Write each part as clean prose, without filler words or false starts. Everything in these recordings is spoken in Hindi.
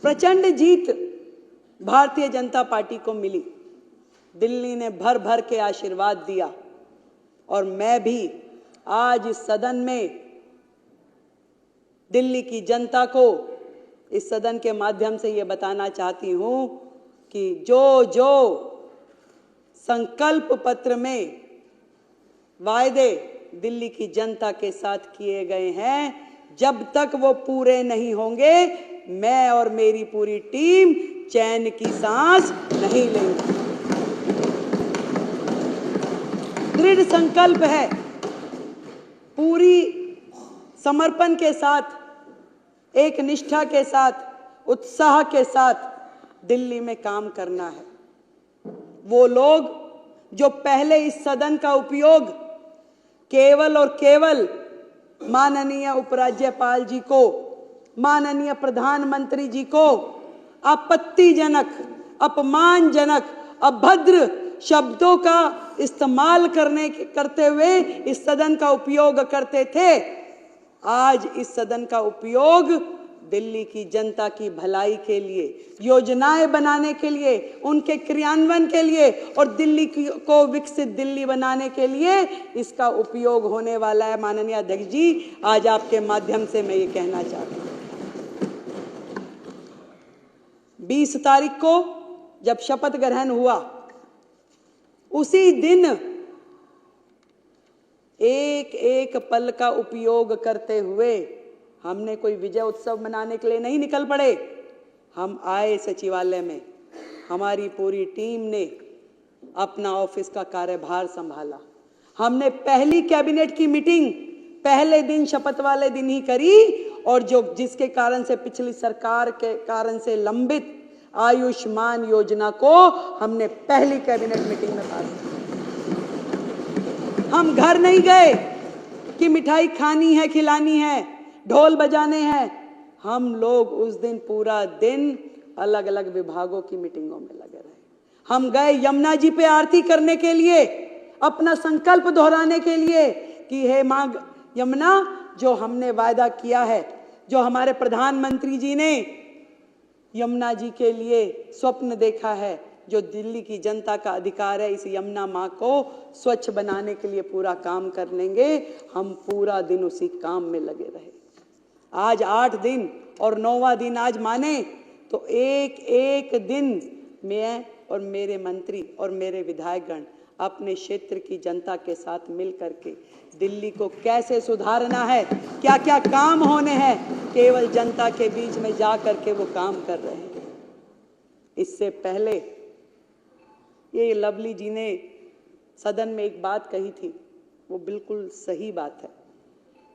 प्रचंड जीत भारतीय जनता पार्टी को मिली। दिल्ली ने भर भर के आशीर्वाद दिया और मैं भी आज इस सदन में दिल्ली की जनता को इस सदन के माध्यम से ये बताना चाहती हूं कि जो जो संकल्प पत्र में वायदे दिल्ली की जनता के साथ किए गए हैं, जब तक वो पूरे नहीं होंगे मैं और मेरी पूरी टीम चैन की सांस नहीं लेंगे। दृढ़ संकल्प है, पूरी समर्पण के साथ, एक निष्ठा के साथ, उत्साह के साथ दिल्ली में काम करना है। वो लोग जो पहले इस सदन का उपयोग केवल और केवल माननीय उपराज्यपाल जी को, माननीय प्रधानमंत्री जी को आपत्तिजनक, अपमानजनक, अभद्र शब्दों का इस्तेमाल करते हुए इस सदन का उपयोग करते थे, आज इस सदन का उपयोग दिल्ली की जनता की भलाई के लिए, योजनाएं बनाने के लिए, उनके क्रियान्वयन के लिए और दिल्ली को विकसित दिल्ली बनाने के लिए इसका उपयोग होने वाला है। माननीय अध्यक्ष जी, आज आपके माध्यम से मैं ये कहना चाहती हूँ, 20 तारीख को जब शपथ ग्रहण हुआ, उसी दिन एक एक पल का उपयोग करते हुए हमने कोई विजय उत्सव मनाने के लिए नहीं निकल पड़े। हम आए सचिवालय में, हमारी पूरी टीम ने अपना ऑफिस का कार्यभार संभाला। हमने पहली कैबिनेट की मीटिंग पहले दिन, शपथ वाले दिन ही करी और जिसके कारण से पिछली सरकार के कारण से लंबित आयुष्मान योजना को हमने पहली कैबिनेट मीटिंग में पास किया। हम घर नहीं गए कि मिठाई खानी है, खिलानी है, ढोल बजाने हैं। हम लोग उस दिन पूरा दिन अलग अलग विभागों की मीटिंगों में लगे रहे। हम गए यमुना जी पे आरती करने के लिए, अपना संकल्प दोहराने के लिए कि हे मां यमुना, जो हमने वायदा किया है, जो हमारे प्रधानमंत्री जी ने यमुना जी के लिए स्वप्न देखा है, जो दिल्ली की जनता का अधिकार है, इस यमुना मां को स्वच्छ बनाने के लिए पूरा काम कर लेंगे। हम पूरा दिन उसी काम में लगे रहे। आज 8 दिन और 9वां दिन आज माने तो एक एक दिन मैं और मेरे मंत्री और मेरे विधायकगण अपने क्षेत्र की जनता के साथ मिल करके दिल्ली को कैसे सुधारना है, क्या क्या काम होने हैं, केवल जनता के बीच में जा करके वो काम कर रहे हैं। इससे पहले ये लवली जी ने सदन में एक बात कही थी, वो बिल्कुल सही बात है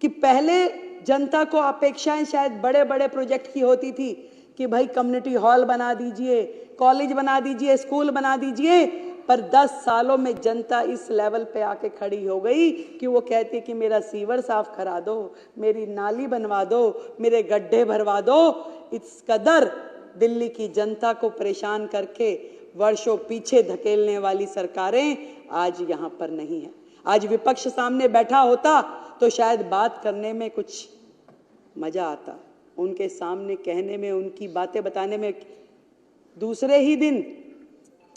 कि पहले जनता को अपेक्षाएं शायद बड़े बड़े प्रोजेक्ट की होती थी कि भाई कम्युनिटी हॉल बना दीजिए, कॉलेज बना दीजिए, स्कूल बना दीजिए, पर 10 सालों में जनता इस लेवल पे आके खड़ी हो गई कि वो कहती है कि मेरा सीवर साफ करा दो, मेरी नाली बनवा दो, मेरे गड्ढे भरवा दो। इस कदर दिल्ली की जनता को परेशान करके वर्षों पीछे धकेलने वाली सरकारें आज यहाँ पर नहीं है। आज विपक्ष सामने बैठा होता तो शायद बात करने में कुछ मजा आता, उनके सामने कहने में, उनकी बातें बताने में। दूसरे ही दिन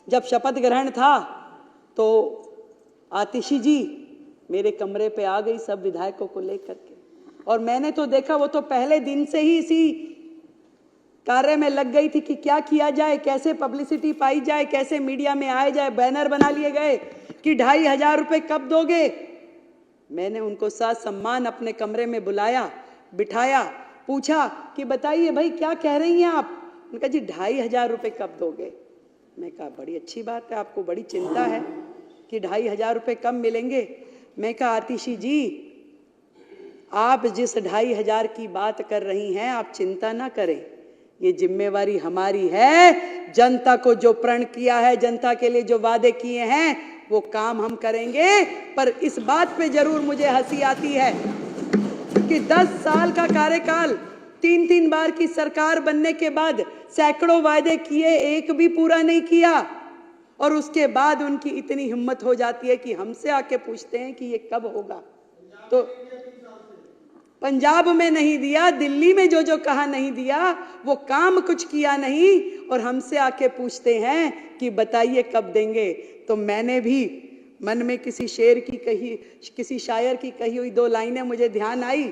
जब शपथ ग्रहण था तो आतिशी जी मेरे कमरे पे आ गई सब विधायकों को लेकर के, और मैंने तो देखा वो तो पहले दिन से ही इसी कार्य में लग गई थी कि क्या किया जाए, कैसे पब्लिसिटी पाई जाए, कैसे मीडिया में आए जाए। बैनर बना लिए गए कि 2,500 रुपए कब दोगे। मैंने उनको साथ सम्मान अपने कमरे में बुलाया, बिठाया, पूछा कि बताइए भाई क्या कह रही हैं आप। उन्होंने कहा जी 2,500 रुपए कब दोगे। मैं कहा बड़ी अच्छी बात है, आपको बड़ी चिंता है कि 2,500 रुपए कब मिलेंगे। मैं कहा आतिशी जी, आप जिस 2,500 की बात कर रही हैं आप चिंता ना करें, ये जिम्मेवारी हमारी है। जनता को जो प्रण किया है, जनता के लिए जो वादे किए हैं वो काम हम करेंगे। पर इस बात पे जरूर मुझे हंसी आती है कि 10 साल का कार्यकाल, 3-3 बार की सरकार बनने के बाद सैकड़ों वायदे किए, एक भी पूरा नहीं किया। और उसके बाद उनकी इतनी हिम्मत हो जाती है कि हमसे आके पूछते हैं कि ये कब होगा। तो पंजाब में नहीं दिया, दिल्ली में जो जो कहा नहीं दिया, वो काम कुछ किया नहीं, और हमसे आके पूछते हैं कि बताइए कब देंगे। तो मैंने भी मन में किसी शायर की कही हुई 2 लाइनें मुझे ध्यान आई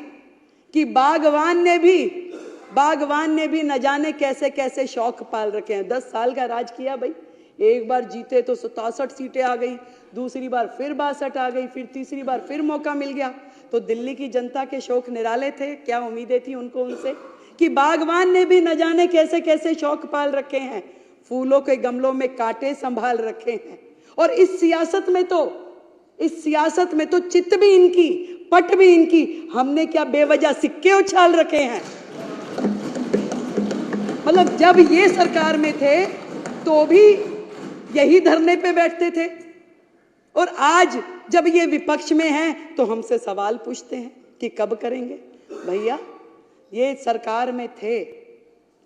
कि बागवान ने भी न जाने कैसे कैसे शौक पाल रखे हैं। 10 साल का राज किया भाई, एक बार जीते तो 67 सीटें आ गई, दूसरी बार फिर 62 आ गई, फिर तीसरी बार फिर मौका मिल गया। तो दिल्ली की जनता के शौक निराले थे, क्या उम्मीदें थी उनको उनसे कि बागवान ने भी न जाने कैसे कैसे शौक पाल रखे हैं, फूलों के गमलों में कांटे संभाल रखे हैं। और इस सियासत में तो चित भी इनकी, पट भी इनकी, हमने क्या बेवजह सिक्के उछाल रखे हैं। मतलब जब ये सरकार में थे तो भी यही धरने पे बैठते थे, और आज जब ये विपक्ष में हैं तो हमसे सवाल पूछते हैं कि कब करेंगे। भैया ये सरकार में थे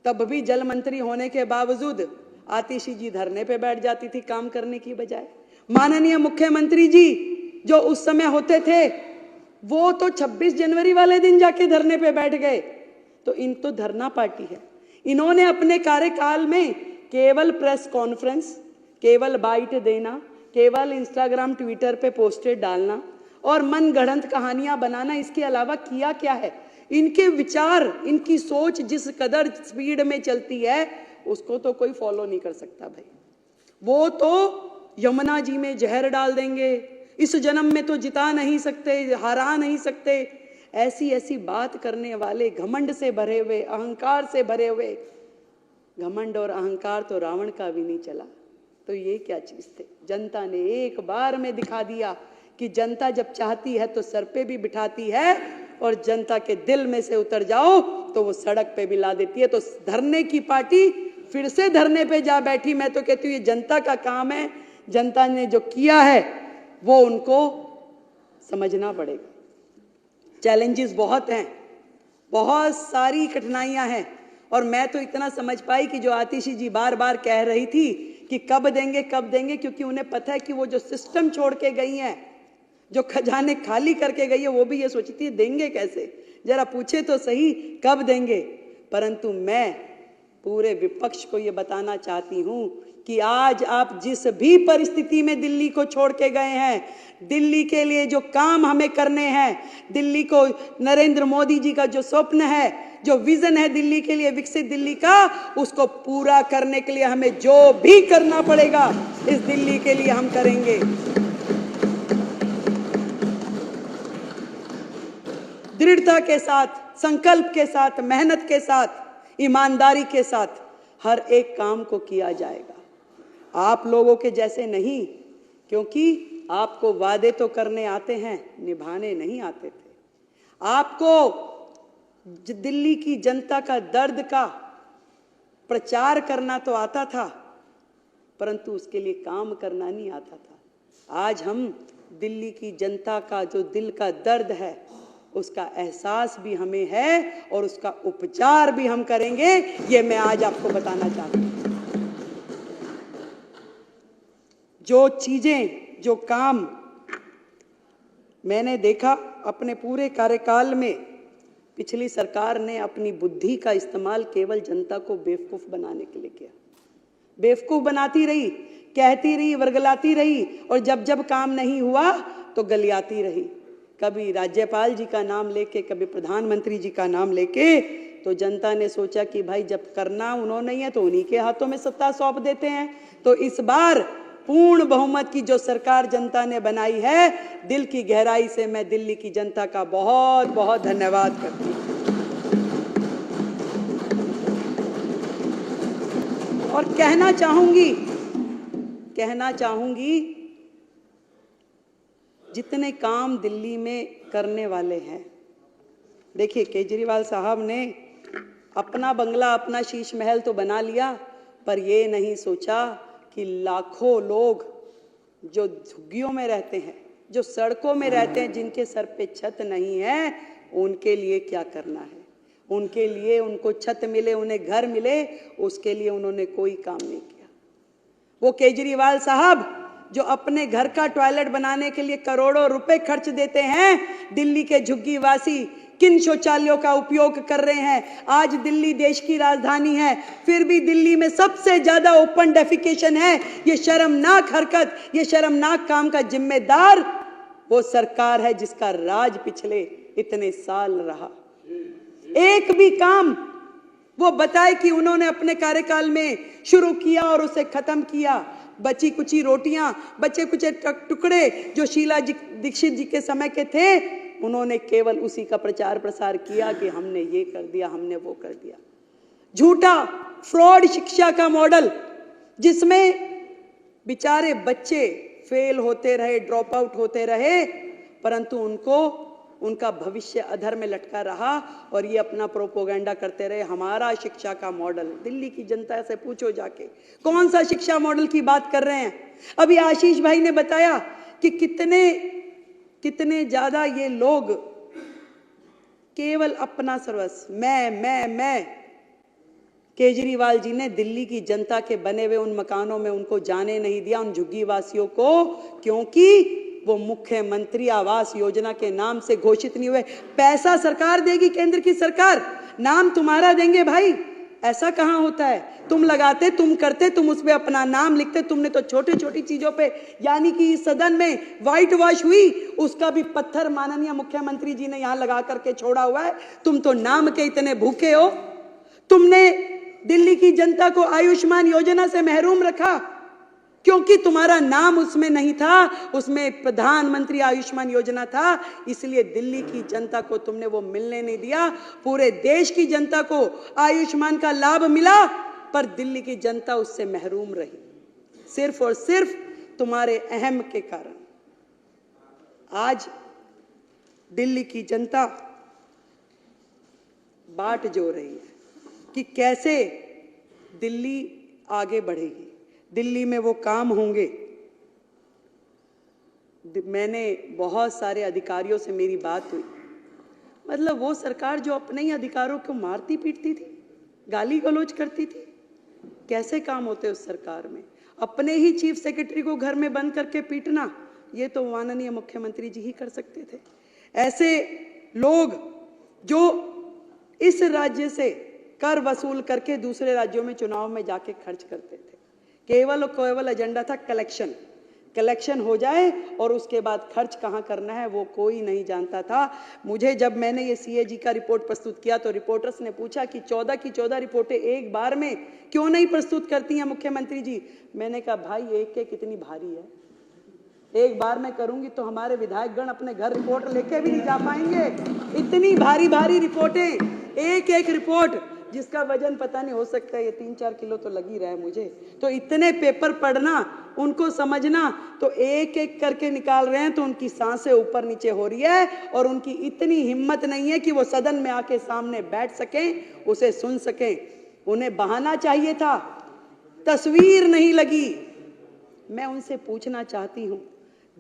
तब भी जल मंत्री होने के बावजूद आतिशी जी धरने पे बैठ जाती थी काम करने की बजाय। माननीय मुख्यमंत्री जी जो उस समय होते थे वो तो 26 जनवरी वाले दिन जाके धरने पे बैठ गए। तो इन तो धरना पार्टी है। इन्होंने अपने कार्यकाल में केवल प्रेस कॉन्फ्रेंस, केवल बाइट देना, केवल इंस्टाग्राम ट्विटर पे पोस्टेड डालना और मनगढ़ंत कहानियां बनाना, इसके अलावा किया क्या है? इनके विचार, इनकी सोच जिस कदर स्पीड में चलती है उसको तो कोई फॉलो नहीं कर सकता भाई। वो तो यमुना जी में जहर डाल देंगे, इस जन्म में तो जिता नहीं सकते, हरा नहीं सकते, ऐसी ऐसी बात करने वाले, घमंड से भरे हुए, अहंकार से भरे हुए। घमंड और अहंकार तो रावण का भी नहीं चला, तो ये क्या चीज थे? जनता ने एक बार में दिखा दिया कि जनता जब चाहती है तो सर पे भी बिठाती है, और जनता के दिल में से उतर जाओ तो वो सड़क पे भी ला देती है। तो धरने की पार्टी फिर से धरने पे जा बैठी। मैं तो कहती हूँ ये जनता का काम है, जनता ने जो किया है वो उनको समझना पड़ेगा। चैलेंजेस बहुत हैं, बहुत सारी कठिनाइयां हैं, और मैं तो इतना समझ पाई कि जो आतिशी जी बार बार कह रही थी कि कब देंगे कब देंगे, क्योंकि उन्हें पता है कि वो जो सिस्टम छोड़ के गई हैं, जो खजाने खाली करके गई है, वो भी ये सोचती है देंगे कैसे, जरा पूछे तो सही कब देंगे। परंतु मैं पूरे विपक्ष को ये बताना चाहती हूं कि आज आप जिस भी परिस्थिति में दिल्ली को छोड़ के गए हैं, दिल्ली के लिए जो काम हमें करने हैं, दिल्ली को, नरेंद्र मोदी जी का जो स्वप्न है, जो विजन है दिल्ली के लिए, विकसित दिल्ली का, उसको पूरा करने के लिए हमें जो भी करना पड़ेगा इस दिल्ली के लिए हम करेंगे। दृढ़ता के साथ, संकल्प के साथ, मेहनत के साथ, ईमानदारी के साथ हर एक काम को किया जाएगा। आप लोगों के जैसे नहीं, क्योंकि आपको वादे तो करने आते हैं, निभाने नहीं आते थे। आपको दिल्ली की जनता का दर्द का प्रचार करना तो आता था, परंतु उसके लिए काम करना नहीं आता था। आज हम दिल्ली की जनता का जो दिल का दर्द है उसका एहसास भी हमें है, और उसका उपचार भी हम करेंगे, ये मैं आज आपको बताना चाहती हूँ। जो चीजें, जो काम मैंने देखा अपने पूरे कार्यकाल में, पिछली सरकार ने अपनी बुद्धि का इस्तेमाल केवल जनता को बेवकूफ बनाने के लिए किया। बेवकूफ बनाती रही, कहती रही, वर्गलाती रही, और जब जब काम नहीं हुआ तो गलियाती रही। कभी राज्यपाल जी का नाम लेके, कभी प्रधानमंत्री जी का नाम लेके। तो जनता ने सोचा कि भाई जब करना उन्होंने ही है तो उन्हीं के हाथों में सत्ता सौंप देते हैं। तो इस बार पूर्ण बहुमत की जो सरकार जनता ने बनाई है, दिल की गहराई से मैं दिल्ली की जनता का बहुत बहुत धन्यवाद करती हूँ। और कहना चाहूंगी जितने काम दिल्ली में करने वाले हैं, देखिए केजरीवाल साहब ने अपना बंगला, अपना शीश महल तो बना लिया, पर ये नहीं सोचा कि लाखों लोग जो झुग्गियों में रहते हैं, जो सड़कों में रहते हैं, जिनके सर पे छत नहीं है, उनके लिए क्या करना है। उनके लिए, उनको छत मिले, उन्हें घर मिले, उसके लिए उन्होंने कोई काम नहीं किया। वो केजरीवाल साहब जो अपने घर का टॉयलेट बनाने के लिए करोड़ों रुपए खर्च देते हैं, दिल्ली के झुग्गीवासी किन शौचालयों का उपयोग कर रहे हैं। आज दिल्ली देश की राजधानी है, फिर भी दिल्ली में सबसे ज्यादा ओपन डेफिकेशन है। ये शर्मनाक हरकत, ये शर्मनाक काम का जिम्मेदार वो सरकार है जिसका राज पिछले इतने साल रहा। एक भी काम वो बताए कि उन्होंने अपने कार्यकाल में शुरू किया और उसे खत्म किया। बची कुची रोटियां, बचे कुचे टुकड़े जो शीला दीक्षित जी के समय के थे, उन्होंने केवल उसी का प्रचार प्रसार किया कि हमने ये कर दिया, हमने वो कर दिया। झूठा फ्रॉड शिक्षा का मॉडल, जिसमें बेचारे बच्चे फेल होते रहे, ड्रॉप आउट होते रहे, परंतु उनका भविष्य अधर में लटका रहा और ये अपना प्रोपोगेंडा करते रहे, हमारा शिक्षा का मॉडल। दिल्ली की जनता से पूछो जाके कौन सा शिक्षा मॉडल की बात कर रहे हैं। अभी आशीष भाई ने बताया कि कितने ज्यादा ये लोग केवल अपना सर्वस्व, मैं। केजरीवाल जी ने दिल्ली की जनता के बने हुए उन मकानों में उनको जाने नहीं दिया, उन झुग्गी वासियों को, क्योंकि वो मुख्यमंत्री आवास योजना के नाम से घोषित नहीं हुए। पैसा सरकार देगी, केंद्र की सरकार, नाम तुम्हारा देंगे भाई। ऐसा कहां होता है? तुम लगाते, तुम करते, तुम उसमें अपना नाम लिखते। तुमने तो छोटी छोटी चीजों पे, यानी कि इस सदन में व्हाइट वॉश हुई, उसका भी पत्थर माननीय मुख्यमंत्री जी ने यहां लगा करके छोड़ा हुआ है। तुम तो नाम के इतने भूखे हो। तुमने दिल्ली की जनता को आयुष्मान योजना से महरूम रखा क्योंकि तुम्हारा नाम उसमें नहीं था, उसमें प्रधानमंत्री आयुष्मान योजना था, इसलिए दिल्ली की जनता को तुमने वो मिलने नहीं दिया। पूरे देश की जनता को आयुष्मान का लाभ मिला, पर दिल्ली की जनता उससे महरूम रही, सिर्फ और सिर्फ तुम्हारे अहम के कारण। आज दिल्ली की जनता बाट जो रही है कि कैसे दिल्ली आगे बढ़ेगी, दिल्ली में वो काम होंगे। मैंने बहुत सारे अधिकारियों से मेरी बात हुई, मतलब वो सरकार जो अपने ही अधिकारों को मारती पीटती थी, गाली गलौज करती थी, कैसे काम होते उस सरकार में? अपने ही चीफ सेक्रेटरी को घर में बंद करके पीटना, ये तो माननीय मुख्यमंत्री जी ही कर सकते थे। ऐसे लोग जो इस राज्य से कर वसूल करके दूसरे राज्यों में चुनाव में जाके खर्च करते थे, केवल एजेंडा था कलेक्शन हो जाए और उसके बाद खर्च कहाँ करना है वो कोई नहीं जानता था। मुझे जब मैंने ये सीएजी का रिपोर्ट प्रस्तुत किया तो रिपोर्टर्स ने पूछा कि 14 की 14 रिपोर्टें एक बार में क्यों नहीं प्रस्तुत करती हैं मुख्यमंत्री जी? मैंने कहा भाई एक कितनी भारी है, एक बार में करूंगी तो हमारे विधायकगण अपने घर रिपोर्ट लेके भी नहीं जा पाएंगे। इतनी भारी भारी रिपोर्टें, एक रिपोर्ट जिसका वजन पता नहीं, हो सकता है ये 3-4 किलो तो लग ही रहा है मुझे। तो इतने पेपर पढ़ना, उनको समझना, तो एक एक करके निकाल रहे हैं तो उनकी सांसें ऊपर नीचे हो रही है और उनकी इतनी हिम्मत नहीं है कि वो सदन में आके सामने बैठ सकें, उसे सुन सकें। उन्हें बहाना चाहिए था, तस्वीर नहीं लगी। मैं उनसे पूछना चाहती हूं,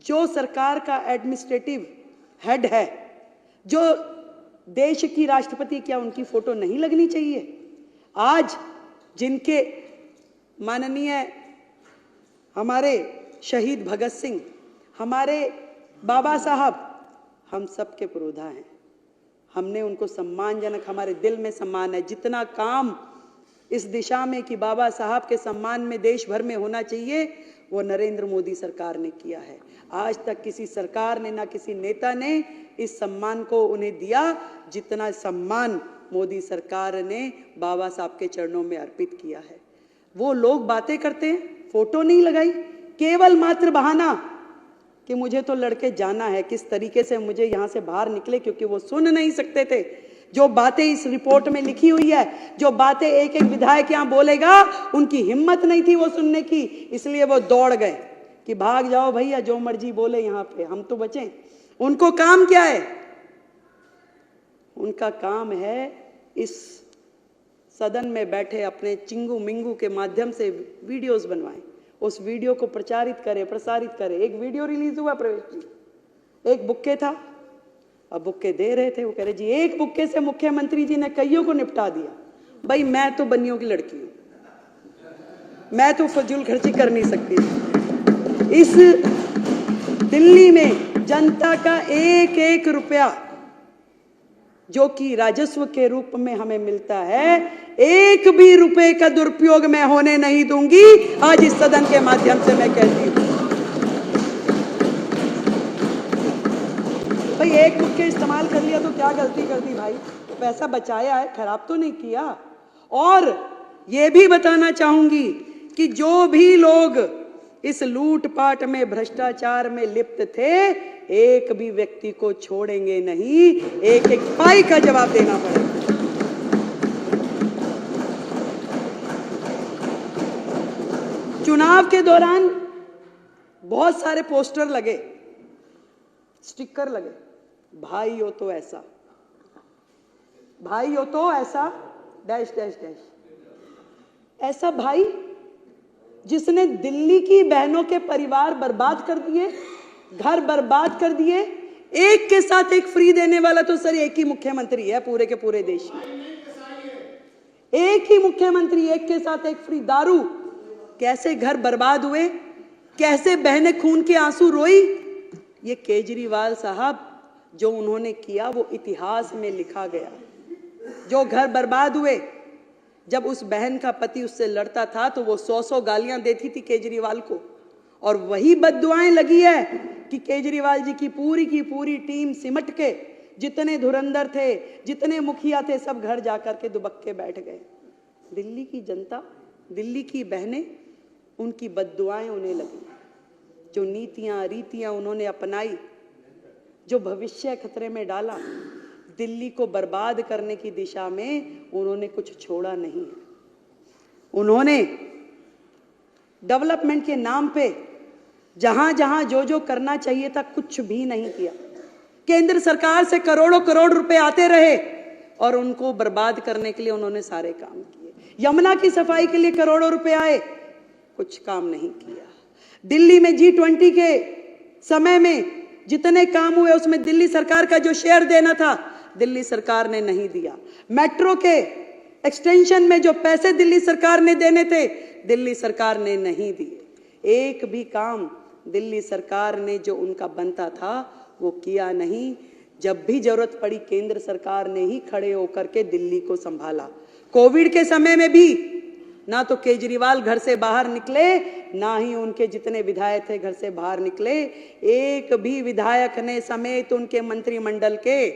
जो सरकार का एडमिनिस्ट्रेटिव हेड है, जो देश की राष्ट्रपति, क्या उनकी फोटो नहीं लगनी चाहिए? आज जिनके माननीय हमारे शहीद भगत सिंह, हमारे बाबा साहब, हम सब के पुरोधा हैं, हमने उनको सम्मानजनक, हमारे दिल में सम्मान है। जितना काम इस दिशा में कि बाबा साहब के सम्मान में देश भर में होना चाहिए, वो नरेंद्र मोदी सरकार ने किया है। आज तक किसी सरकार ने, ना किसी नेता ने इस सम्मान को उन्हें दिया जितना सम्मान मोदी सरकार ने बाबा साहब के चरणों में अर्पित किया है। वो लोग बातें करते हैं, फोटो नहीं लगाई, केवल मात्र बहाना कि मुझे तो लड़के जाना है, किस तरीके से मुझे यहां से बाहर निकले, क्योंकि वो सुन नहीं सकते थे जो बातें इस रिपोर्ट में लिखी हुई है, जो बातें एक एक विधायक यहां बोलेगा, उनकी हिम्मत नहीं थी वो सुनने की, इसलिए वो दौड़ गए कि भाग जाओ भैया, जो मर्जी बोले यहां पे, हम तो बचें। उनको काम क्या है? उनका काम है इस सदन में बैठे अपने चिंगू मिंगू के माध्यम से वीडियोस बनवाएं, उस वीडियो को प्रचारित करें, प्रसारित करें। एक वीडियो रिलीज हुआ प्रवेश जी, एक बुक्के था, अब बुक्के दे रहे थे, वो कह रहे जी एक बुक्के से मुख्यमंत्री जी ने कईयों को निपटा दिया। भाई मैं तो बनियों की लड़की हूं, मैं तो फजूल खर्ची कर नहीं सकती। इस दिल्ली में जनता का एक एक रुपया जो कि राजस्व के रूप में हमें मिलता है, एक भी रुपए का दुरुपयोग मैं होने नहीं दूंगी। आज इस सदन के माध्यम से मैं कहती हूं, भाई एक रुपये इस्तेमाल कर लिया तो क्या गलती कर दी भाई? पैसा बचाया है, खराब तो नहीं किया। और ये भी बताना चाहूंगी कि जो भी लोग इस लूटपाट में, भ्रष्टाचार में लिप्त थे, एक भी व्यक्ति को छोड़ेंगे नहीं, एक एक पाई का जवाब देना पड़ेगा। चुनाव के दौरान बहुत सारे पोस्टर लगे, स्टिकर लगे, भाई हो तो ऐसा, भाई हो तो ऐसा, डैश डैश डैश। ऐसा भाई जिसने दिल्ली की बहनों के परिवार बर्बाद कर दिए, घर बर्बाद कर दिए, एक के साथ एक फ्री देने वाला तो सर एक ही मुख्यमंत्री है पूरे के पूरे देश में। एक ही मुख्यमंत्री, एक के साथ एक फ्री। दारू, कैसे घर बर्बाद हुए, कैसे बहनें खून के आंसू रोई, ये केजरीवाल साहब जो उन्होंने किया वो इतिहास में लिखा गया। जो घर बर्बाद हुए, जब उस बहन का पति उससे लड़ता था तो वो 100 गालियां देती थी केजरीवाल को, और वही बद्दुआएं लगी है कि केजरीवाल जी की पूरी टीम सिमट के, जितने धुरंधर थे, जितने मुखिया थे, सब घर जाकर के दुबक्के बैठ गए। दिल्ली की जनता, दिल्ली की बहनें, उनकी बद्दुआएं उन्हें लगी। जो नीतियां रीतियां उन्होंने अपनाई, जो भविष्य खतरे में डाला, दिल्ली को बर्बाद करने की दिशा में उन्होंने कुछ छोड़ा नहीं है। उन्होंने डेवलपमेंट के नाम पे जहां जहां जो जो करना चाहिए था कुछ भी नहीं किया। केंद्र सरकार से करोड़ों करोड़ रुपए आते रहे और उनको बर्बाद करने के लिए उन्होंने सारे काम किए। यमुना की सफाई के लिए करोड़ों रुपए आए, कुछ काम नहीं किया। दिल्ली में G20 के समय में जितने काम हुए उसमें दिल्ली सरकार का जो शेयर देना था दिल्ली सरकार ने नहीं दिया। मेट्रो के एक्सटेंशन में जो पैसे दिल्ली सरकार ने देने थे दिल्ली सरकार ने नहीं दिए। एक भी काम दिल्ली सरकार ने जो उनका बनता था वो किया नहीं। जब भी जरूरत पड़ी केंद्र सरकार ने ही खड़े होकर के दिल्ली को संभाला। कोविड के समय में भी ना तो केजरीवाल घर से बाहर निकले, ना ही उनके जितने विधायक थे घर से बाहर निकले। एक भी विधायक ने समेत उनके मंत्रिमंडल के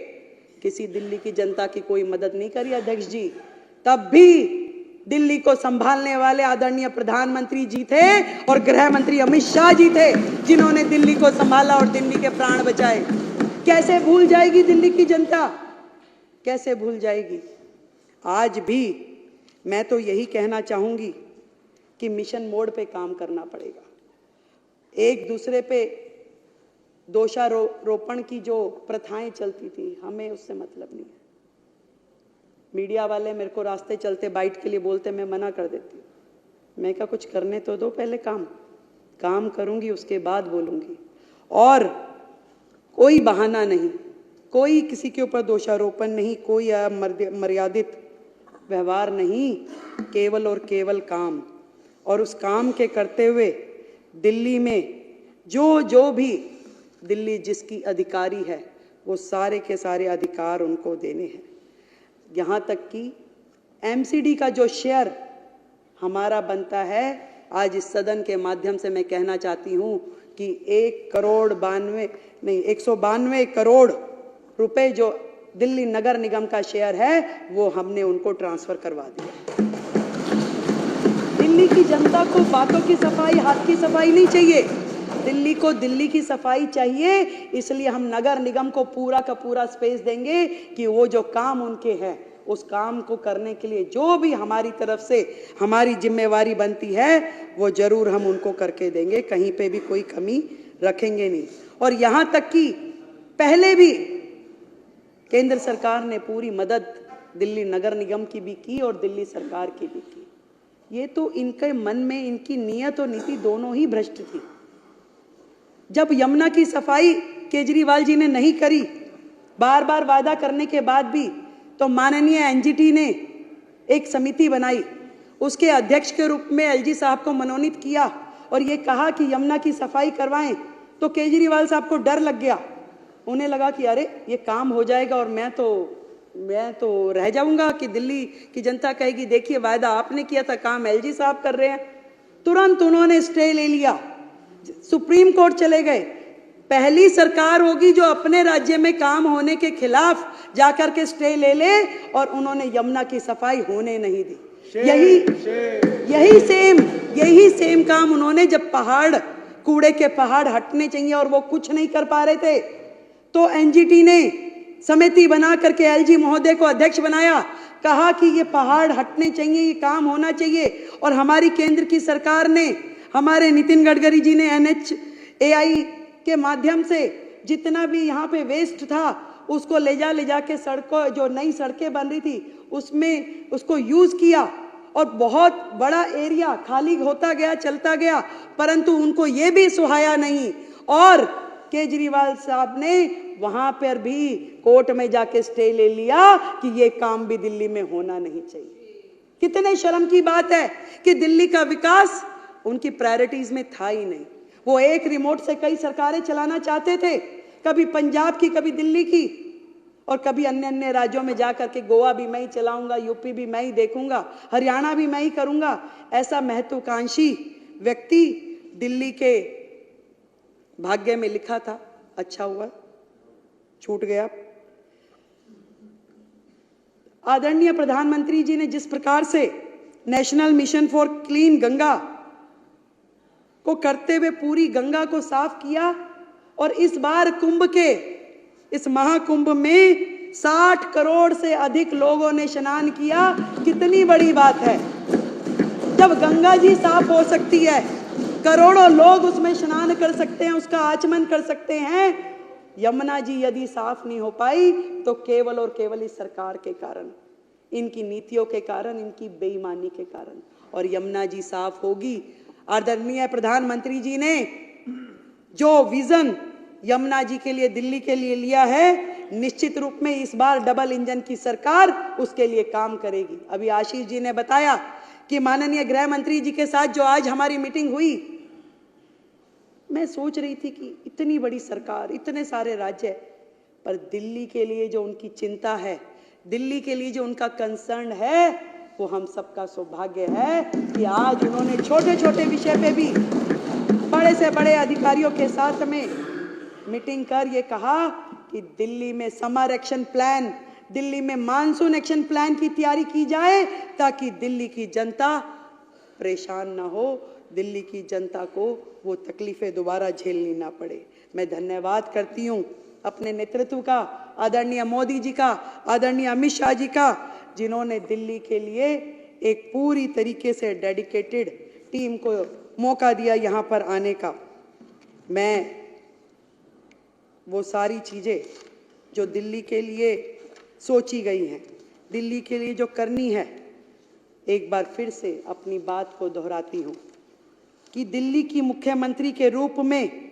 किसी दिल्ली की जनता की कोई मदद नहीं करी अध्यक्ष जी। तब भी दिल्ली को संभालने वाले आदरणीय प्रधानमंत्री जी थे और गृह मंत्री अमित शाह जी थे जिन्होंने दिल्ली को संभाला और दिल्ली के प्राण बचाए। कैसे भूल जाएगी दिल्ली की जनता, कैसे भूल जाएगी? आज भी मैं तो यही कहना चाहूंगी कि मिशन मोड पे काम करना पड़ेगा। एक दूसरे पे दोषारोपण की जो प्रथाएं चलती थी, हमें उससे मतलब नहीं है। मीडिया वाले मेरे को रास्ते चलते बाइट के लिए बोलते, मैं मना कर देती हूँ। मैं क्या, कुछ करने तो दो पहले, काम करूंगी उसके बाद बोलूंगी। और कोई बहाना नहीं, कोई किसी के ऊपर दोषारोपण नहीं, कोई मर्यादित व्यवहार नहीं, केवल और केवल काम। और उस काम के करते हुए दिल्ली में जो भी दिल्ली जिसकी अधिकारी है वो सारे के सारे अधिकार उनको देने हैं। यहाँ तक कि MCD का जो शेयर हमारा बनता है, आज इस सदन के माध्यम से मैं कहना चाहती हूँ कि 192 करोड़ रुपए जो दिल्ली नगर निगम का शेयर है वो हमने उनको ट्रांसफर करवा दिया। दिल्ली की जनता को बातों की सफाई, हाथ की सफाई नहीं चाहिए, दिल्ली को दिल्ली की सफाई चाहिए। इसलिए हम नगर निगम को पूरा का पूरा स्पेस देंगे कि वो जो काम उनके हैं उस काम को करने के लिए जो भी हमारी तरफ से हमारी जिम्मेवारी बनती है वो जरूर हम उनको करके देंगे, कहीं पे भी कोई कमी रखेंगे नहीं। और यहाँ तक कि पहले भी केंद्र सरकार ने पूरी मदद दिल्ली नगर निगम की भी की और दिल्ली सरकार की भी की। ये तो इनके मन में, इनकी नीयत और नीति दोनों ही भ्रष्ट थी। जब यमुना की सफाई केजरीवाल जी ने नहीं करी, बार बार वादा करने के बाद भी, तो माननीय NGT ने एक समिति बनाई, उसके अध्यक्ष के रूप में LG साहब को मनोनीत किया और ये कहा कि यमुना की सफाई करवाएं। तो केजरीवाल साहब को डर लग गया, उन्हें लगा कि अरे ये काम हो जाएगा और मैं तो मैं तो रह जाऊंगा कि दिल्ली की जनता कहेगी देखिए वायदा आपने किया था, काम एलजी साहब कर रहे हैं। तुरंत उन्होंने स्टे ले लिया, सुप्रीम कोर्ट चले गए। पहली सरकार होगी जो अपने राज्य में काम होने के खिलाफ जाकर के स्टे ले ले, और उन्होंने यमुना की सफाई होने नहीं दी। यही सेम काम उन्होंने, जब पहाड़, कूड़े के पहाड़ हटने चाहिए और वो कुछ नहीं कर पा रहे थे, तो एनजीटी ने समिति बना करके एलजी महोदय को अध्यक्ष बनाया, कहा कि ये पहाड़ हटने चाहिए, ये काम होना चाहिए। और हमारी केंद्र की सरकार ने, हमारे नितिन गडकरी जी ने NHAI के माध्यम से जितना भी यहाँ पे वेस्ट था उसको ले जा के सड़कों, जो नई सड़कें बन रही थी उसमें उसको यूज किया, और बहुत बड़ा एरिया खाली होता गया, चलता गया, परंतु उनको ये भी सुहाया नहीं। और केजरीवाल साहब ने वहां पर भी कोर्ट में जाके स्टे ले लिया कि ये काम भी दिल्ली में होना नहीं चाहिए। कितने शर्म की बात है कि दिल्ली का विकास उनकी प्रायोरिटीज में था ही नहीं। वो एक रिमोट से कई सरकारें चलाना चाहते थे, कभी पंजाब की, कभी दिल्ली की, और कभी अन्य अन्य राज्यों में जाकर के गोवा भी मैं ही चलाऊंगा, यूपी भी मैं ही देखूंगा, हरियाणा भी मैं ही करूंगा। ऐसा महत्वाकांक्षी व्यक्ति दिल्ली के भाग्य में लिखा था, अच्छा हुआ छूट गया। आदरणीय प्रधानमंत्री जी ने जिस प्रकार से national mission for clean Ganga को करते हुए पूरी गंगा को साफ किया, और इस बार कुंभ के, इस महाकुंभ में 60 करोड़ से अधिक लोगों ने स्नान किया। कितनी बड़ी बात है, जब गंगा जी साफ हो सकती है, करोड़ों लोग उसमें स्नान कर सकते हैं, उसका आचमन कर सकते हैं। यमुना जी यदि साफ नहीं हो पाई तो केवल और केवल इस सरकार के कारण, इनकी नीतियों के कारण, इनकी बेईमानी के कारण। और यमुना जी साफ होगी। आदरणीय प्रधानमंत्री जी ने जो विजन यमुना जी के लिए, दिल्ली के लिए लिया है, निश्चित रूप में इस बार डबल इंजन की सरकार उसके लिए काम करेगी। अभी आशीष जी ने बताया कि माननीय गृह मंत्री जी के साथ जो आज हमारी मीटिंग हुई, मैं सोच रही थी कि इतनी बड़ी सरकार, इतने सारे राज्य, पर दिल्ली के लिए जो उनकी चिंता है, दिल्ली के लिए जो उनका कंसर्न है, वो हम सबका सौभाग्य है कि आज उन्होंने छोटे छोटे विषय पे भी बड़े से बड़े अधिकारियों के साथ में मीटिंग कर ये कहा कि दिल्ली में समर एक्शन प्लान, दिल्ली में मानसून एक्शन प्लान की तैयारी की जाए, ताकि दिल्ली की जनता परेशान ना हो, दिल्ली की जनता को वो तकलीफें दोबारा झेलनी ना पड़े। मैं धन्यवाद करती हूँ अपने नेतृत्व का, आदरणीय मोदी जी का, आदरणीय अमित शाह जी का, जिन्होंने दिल्ली के लिए एक पूरी तरीके से डेडिकेटेड टीम को मौका दिया यहाँ पर आने का। मैं वो सारी चीज़ें जो दिल्ली के लिए सोची गई हैं, दिल्ली के लिए जो करनी है, एक बार फिर से अपनी बात को दोहराती हूँ कि दिल्ली की मुख्यमंत्री के रूप में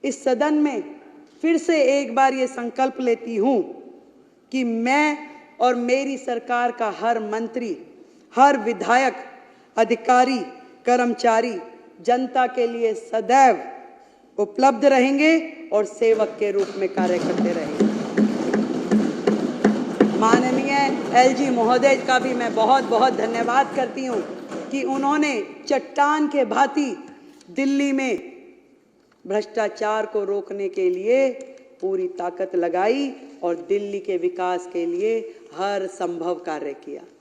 इस सदन में फिर से एक बार ये संकल्प लेती हूँ कि मैं और मेरी सरकार का हर मंत्री, हर विधायक, अधिकारी, कर्मचारी जनता के लिए सदैव उपलब्ध रहेंगे और सेवक के रूप में कार्य करते रहेंगे। माननीय एलजी महोदय का भी मैं बहुत बहुत धन्यवाद करती हूँ कि उन्होंने चट्टान के भांति दिल्ली में भ्रष्टाचार को रोकने के लिए पूरी ताकत लगाई और दिल्ली के विकास के लिए हर संभव कार्य किया।